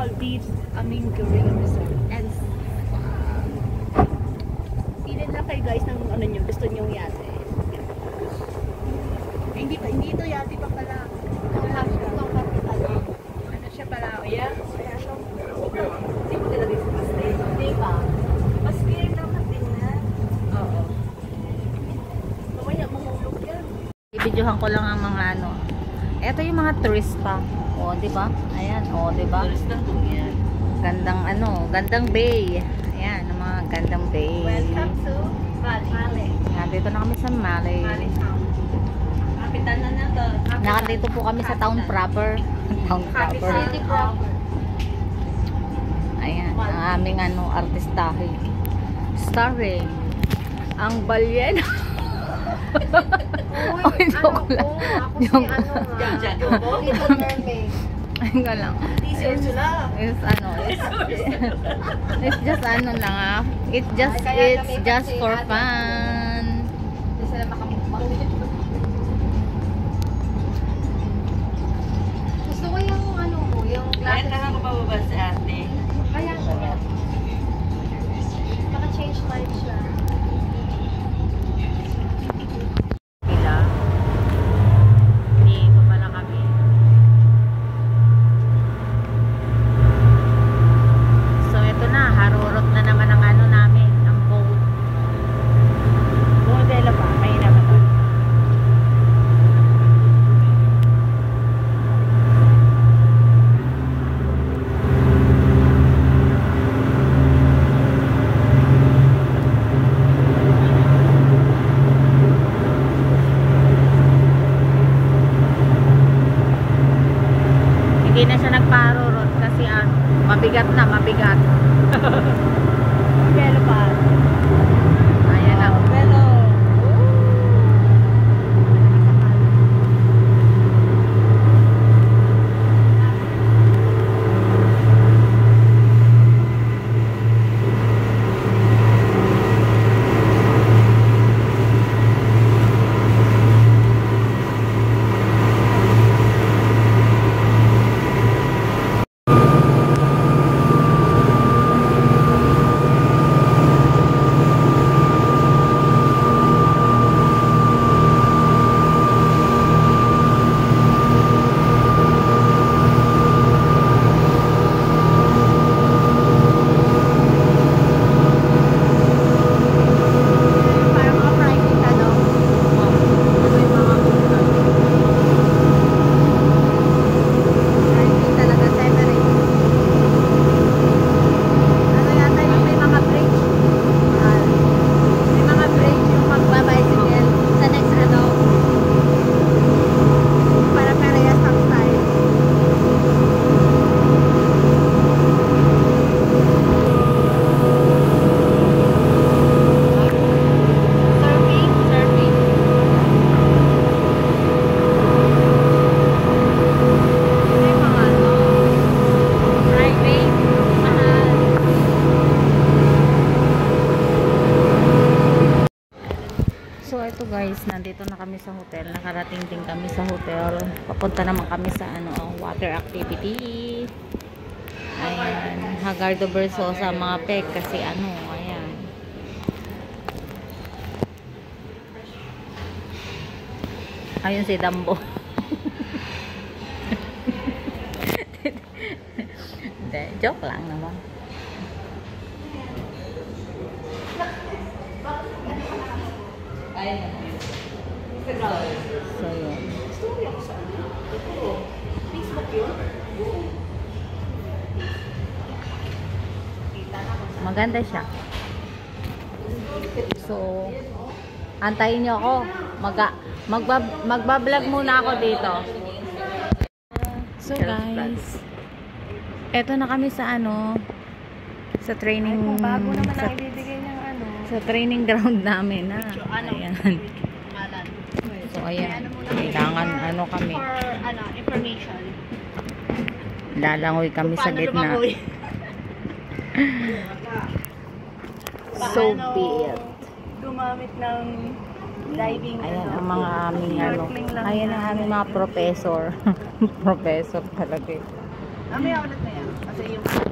Maldives, aming Marina Resort. And pili na kayo guys ng ano nyo, gusto nyo yate. Hindi ito yate pa pala. Ano siya pala? Yeah. Hindi mo nilagay sa pastay. Hindi pa. Mas clear naman din na. Oo. Mamaya mahulog yan. Ibidyohan ko lang ang mga ano. Ito yung mga tourist pa. O, di ba? Ayan, o, di ba? Tourist lang po yan. Gandang ano, gandang bay. Ayan, ang mga gandang bay. Welcome to Mali. Nandito na kami sa Mali. Mali Town. Kapitan na to. Nakandito po kami sa town proper. Town proper. City proper. Ayan, ang aming ano, artistahe. Starring ang balyena. Uy, ano ko? Ako si ano Little Mermaid. Ayun ka lang. T-shirt sila. It's ano, it's just ano lang ah. It's just for fun. Hindi sila makamukbang. Gusto ko yung ano mo, yung Kaya na ako pababa sa ate. Kaya ko yan. Naka-change life siya. Dito pala kami. So ito na, harurot na naman ang ano namin, ang boat. Modelo ba? May naman to. Hindi na siya nagparurot kasi mabigat na, mabigat. Pero pa. Ayan na. Pero ito guys, nandito na kami sa hotel. Nakarating din kami sa hotel. Papunta naman kami sa ano, water activity. Ayan, Hagardo Versosa mga pek kasi ano, ayan. Ayun si Dambo. Hindi, joke lang naman. So yun. Maganda siya. So antayin niyo ako. Magba-vlog muna ako dito. So guys, eto na kami sa ano, sa training, Bago naman ang ibibigay ng ano. sa training ground namin na. Ayan. So ayan, kailangan ano kami. For ano, information. Lalangoy kami sa gitna. So be it. Gumamit ng diving. Ayan ang mga aming ano. Snorkeling lang Ayan ang aming mga professor. Professor talaga. Mamaya ulit na yan. sa iyong